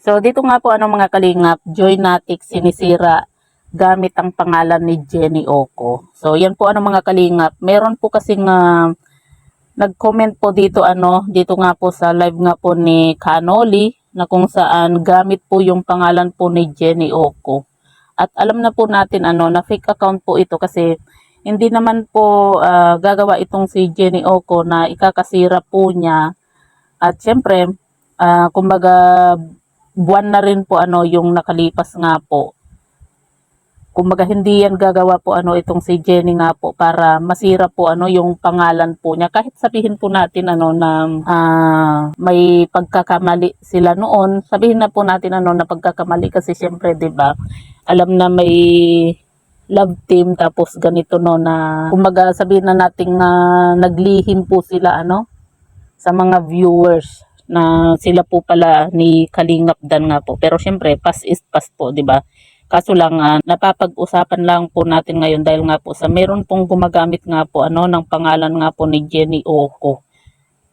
So dito nga po mga kalingap, Joynatic sinisira gamit ang pangalan ni Jenny Oco. So yan po mga kalingap, meron po kasing nag-comment po dito dito nga po sa live nga po ni Kanoli na kung saan gamit po yung pangalan po ni Jenny Oco. At alam na po natin na fake account po ito kasi hindi naman po gagawa itong si Jenny Oco na ikakasira po niya. At syempre, kumbaga buwan na rin po yung nakalipas nga po. Kumbaga hindi yan gagawa po itong si Jenny nga po para masira po yung pangalan po niya. Kahit sabihin po natin na may pagkakamali sila noon, sabihin na po natin na pagkakamali kasi syempre 'di ba? Alam na may love team tapos ganito na kumbaga sabihin na nating naglihim po sila sa mga viewers na sila po pala ni Kalingap Dan nga po. Pero syempre, past is past po, 'di ba? Kaso lang napapag-usapan lang po natin ngayon dahil nga po sa meron pong gumagamit nga po ng pangalan nga po ni Jenny Oco.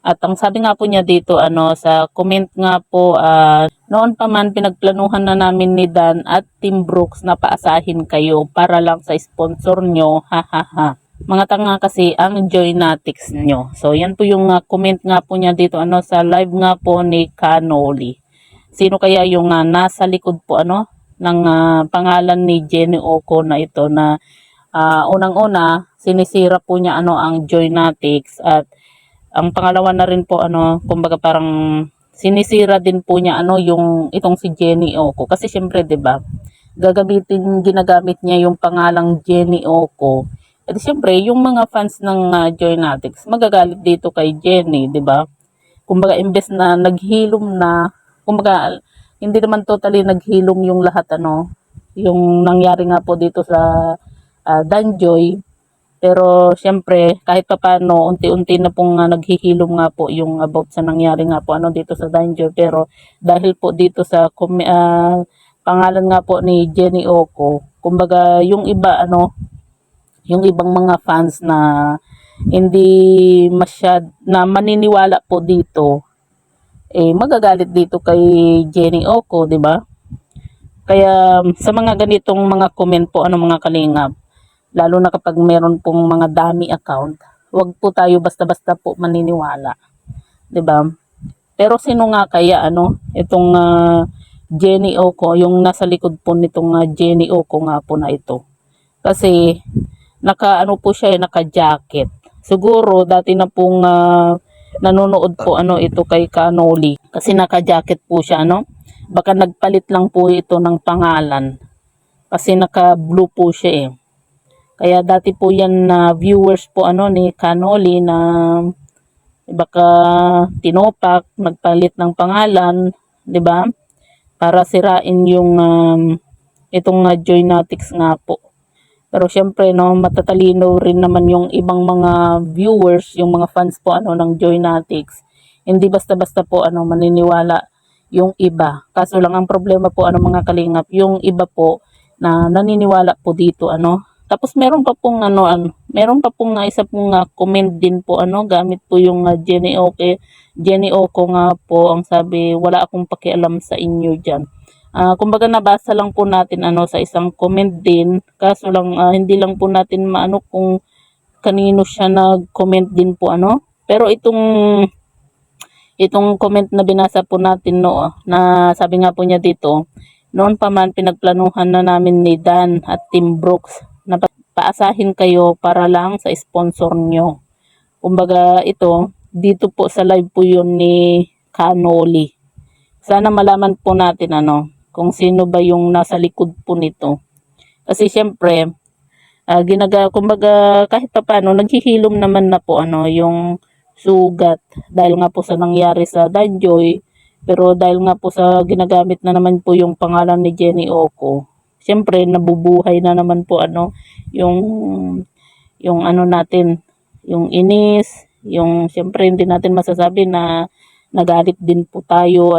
At ang sabi nga po niya dito sa comment nga po noon pa man pinagplanuhan na namin ni Dan at Team Brooks na paasahin kayo para lang sa sponsor nyo, ha ha ha. Mga tanga kasi ang Joynatics nyo. So yan po yung comment nga po niya dito sa live nga po ni Kanoli. Sino kaya yung nasa likod po ng pangalan ni Jenny Oco na ito na unang-una sinisira po niya ang Joynatics at ang pangalawa na rin po kumbaga parang sinisira din po niya yung itong si Jenny Oco kasi syempre 'di ba ginagamit niya yung pangalang Jenny Oco. At syempre yung mga fans ng Joynatics magagalit dito kay Jenny, 'di ba? Kumbaga imbes na naghilom na, kumbaga hindi naman totally naghilom yung lahat yung nangyari nga po dito sa Danjoy. Pero syempre kahit papaano unti-unti na pong naghihilom nga po yung about sa nangyari nga po dito sa Danjoy. Pero dahil po dito sa pangalan nga po ni Jenny Oco, kumbaga yung iba yung ibang mga fans na hindi na maniniwala po dito magagalit dito kay Jenny Oco, 'di ba? Kaya sa mga ganitong mga comment po mga kalingap, lalo na kapag meron pong mga dummy account, wag po tayo basta-basta po maniniwala, 'di ba? Pero sino nga kaya itong Jenny Oco, yung nasa likod po nitong Jenny Oco nga po na ito. Kasi naka po siya naka-jacket. Siguro dati na pong nanonood po ito kay Kanoli kasi naka-jacket po siya Baka nagpalit lang po ito ng pangalan kasi naka-blue po siya Kaya dati po yan na viewers po ni Kanoli na baka tinopak, nagpalit ng pangalan, 'di ba? Para sirain yung itong Joynatics nga po. Pero syempre matatalino rin naman yung ibang mga viewers, yung mga fans po ng Joynatics. Hindi basta-basta po maniniwala yung iba. Kaso lang ang problema po mga kalingap, yung iba po na naniniwala po dito Tapos meron pa pong meron pa pong isa pong comment din po gamit po yung Jenny Oco nga po ang sabi, wala akong pakialam sa inyo diyan. Kumbaga nabasa lang po natin sa isang comment din, kaso lang hindi lang po natin maano kung kanino siya nag-comment din po pero itong comment na binasa po natin na sabi nga po niya dito, noon pa man pinagplanuhan na namin ni Dan at Team Brooks na paasahin kayo para lang sa sponsor nyo. Kumbaga ito dito po sa live po yun ni Kanoli. Sana malaman po natin kung sino ba yung nasa likod po nito. Kasi syempre, kumbaga kahit pa paano, naghihilom naman na po yung sugat dahil nga po sa nangyari sa Danjoy. Pero dahil nga po sa ginagamit na naman po yung pangalan ni Jenny Oco, syempre nabubuhay na naman po yung natin, yung inis, yung syempre hindi natin masasabi na nagalit din po tayo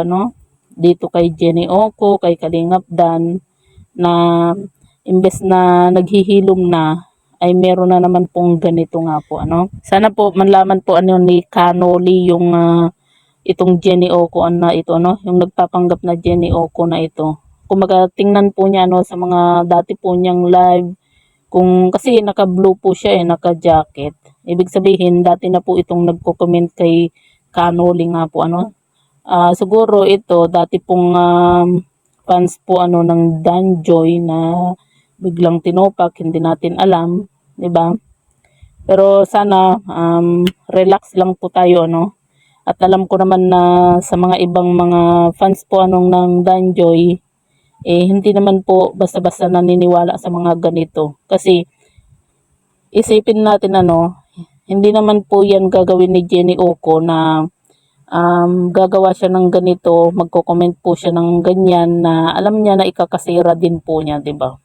dito kay Jenny Oco, kay Kalingap Dan na imbes na naghihilom na ay meron na naman pong ganito nga po Sana po manlaman po ni Kanoli yung itong Jenny Oco na ito, no? Yung nagpapanggap na Jenny Oco na ito. Kumbaga tingnan po niya sa mga dati po niyang live, kung kasi naka-blue po siya naka-jacket. Ibig sabihin dati na po itong nagko-comment kay Kanoli nga po siguro ito dati pong fans po ng Danjoy na biglang tinopak, hindi natin alam, 'di ba? Pero sana relax lang po tayo At alam ko naman na sa mga ibang mga fans po ng Danjoy hindi naman po basta-basta naniniwala sa mga ganito. Kasi isipin natin hindi naman po yan gagawin ni Jenny Oco na gagawa siya ng ganito, magko-comment po siya ng ganyan na alam niya na ikakasira din po niya, 'di ba?